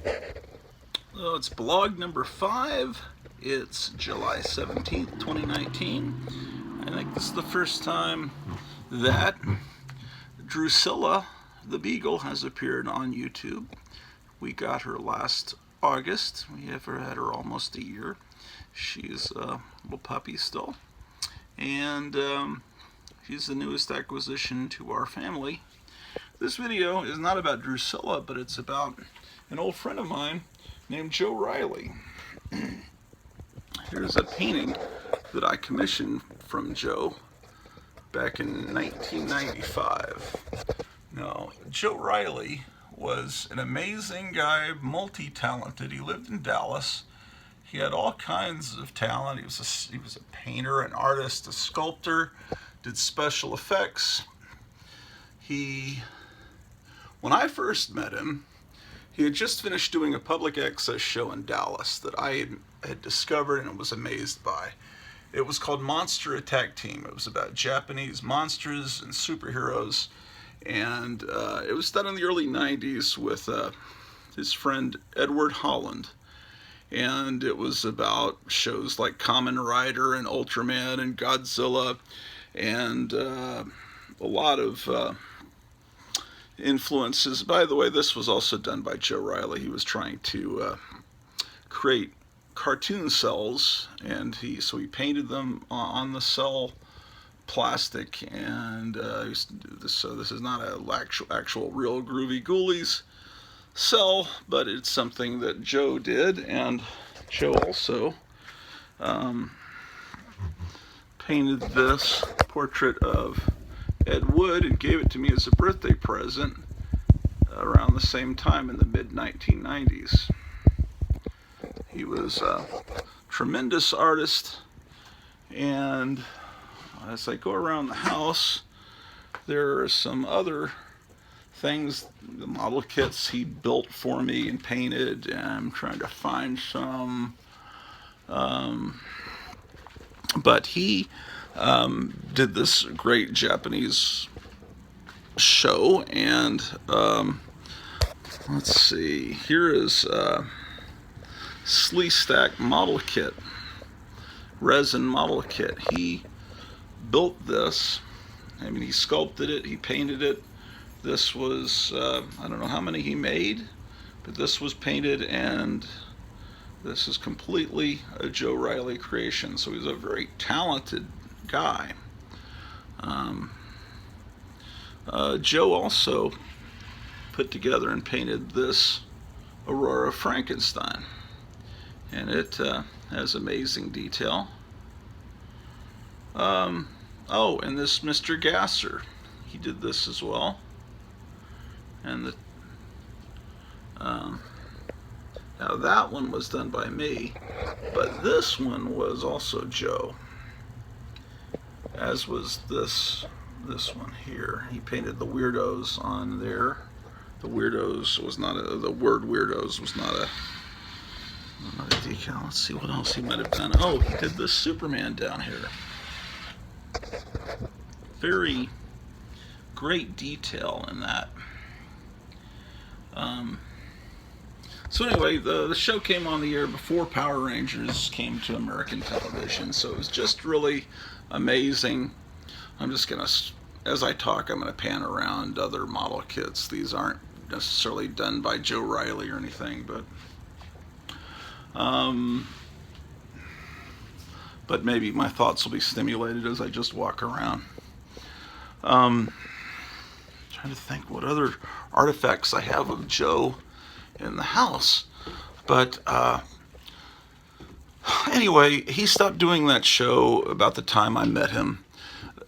It's blog number 5. It's July 17th, 2019. I think this is the first time that Drusilla the Beagle has appeared on YouTube. We got her last August. We have had her almost a year. She's a little puppy still. And she's the newest acquisition to our family. This video is not about Drusilla, but it's about an old friend of mine named Joe Riley. Here's a painting that I commissioned from Joe back in 1995. Now, Joe Riley was an amazing guy, multi-talented. He lived in Dallas. He had all kinds of talent. He was a painter, an artist, a sculptor, did special effects. When I first met him, he had just finished doing a public access show in Dallas that I had discovered and was amazed by. It was called Monster Attack Team. It was about Japanese monsters and superheroes, and it was done in the early 90s with his friend Edward Holland. And it was about shows like Kamen Rider and Ultraman and Godzilla, and a lot of influences. By the way, this was also done by Joe Riley. He was trying to create cartoon cells, and so he painted them on the cell plastic, and he used to do this. So this is not an actual real Groovy Ghoulies cell, but it's something that Joe did, and Joe also painted this portrait of Ed Wood and gave it to me as a birthday present around the same time in the mid-1990s. He was a tremendous artist, and as I go around the house, there are some other things, the model kits he built for me and painted, and I'm trying to find some, but he did this great Japanese show, and let's see, here is Sleestack model kit, resin model kit. He built this. I mean, he sculpted it, he painted it. This was, I don't know how many he made, but this was painted, and this is completely a Joe Riley creation. So he's a very talented guy. Joe also put together and painted this Aurora Frankenstein, and it has amazing detail. Oh, and this Mr. Gasser, he did this as well. And now that one was done by me, but this one was also Joe, as was this one here. He painted the weirdos on there. The weirdos was not the word weirdos was not a decal. Let's see what else he might have done. Oh, he did this Superman down here. Very great detail in that. So anyway, the show came on the air before Power Rangers came to American television, so it was just really amazing. I'm just gonna, as I talk, I'm gonna pan around other model kits. These aren't necessarily done by Joe Riley or anything, but maybe my thoughts will be stimulated as I just walk around. Trying to think what other artifacts I have of Joe in the house, but anyway, he stopped doing that show about the time I met him,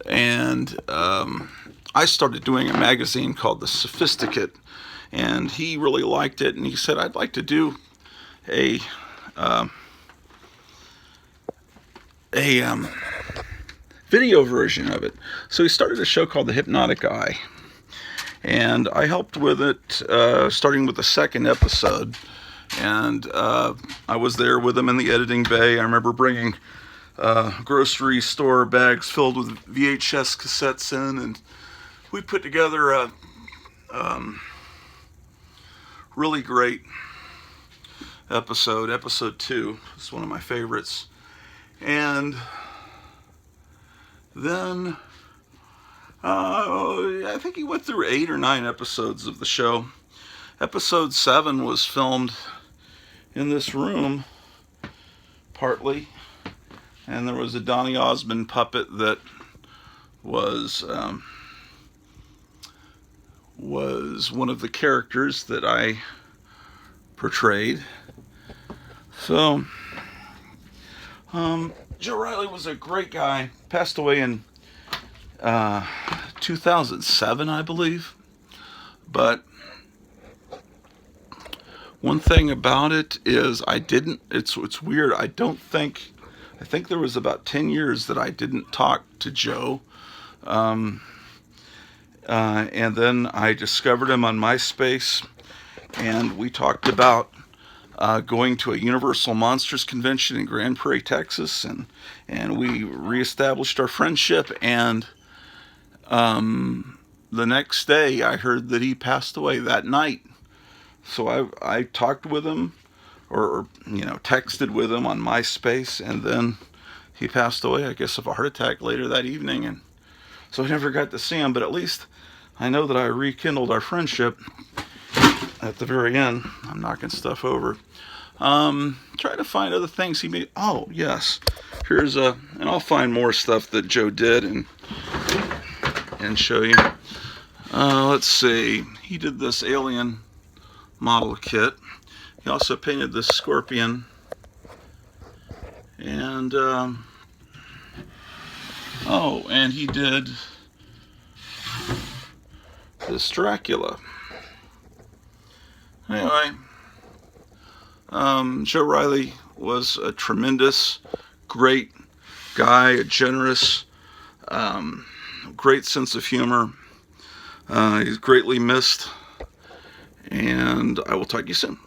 and I started doing a magazine called The Sophisticate, and he really liked it, and he said, I'd like to do a video version of it. So he started a show called The Hypnotic Eye, and I helped with it, starting with the second episode, and I was there with him in the editing bay. I remember bringing grocery store bags filled with VHS cassettes in, and we put together a really great episode 2. It's one of my favorites. And then I think he went through 8 or 9 episodes of the show. Episode 7 was filmed in this room, partly, and there was a Donny Osmond puppet that was one of the characters that I portrayed. So, Joe Riley was a great guy. Passed away in 2007, I believe. But one thing about it is it's weird. I think there was about 10 years that I didn't talk to Joe. And then I discovered him on MySpace, and we talked about going to a Universal Monsters convention in Grand Prairie, Texas, and we reestablished our friendship. And the next day, I heard that he passed away that night. So I talked with him, or texted with him on MySpace, and then he passed away, I guess, of a heart attack later that evening. And so I never got to see him, but at least I know that I rekindled our friendship at the very end. I'm knocking stuff over. Try to find other things he made. Oh, yes. Here's and I'll find more stuff that Joe did and show you. Let's see. He did this alien model kit. He also painted this scorpion. And, and he did this Dracula. Anyway, Joe Riley was a tremendous, great guy, a generous, great sense of humor. He's greatly missed, and I will talk to you soon.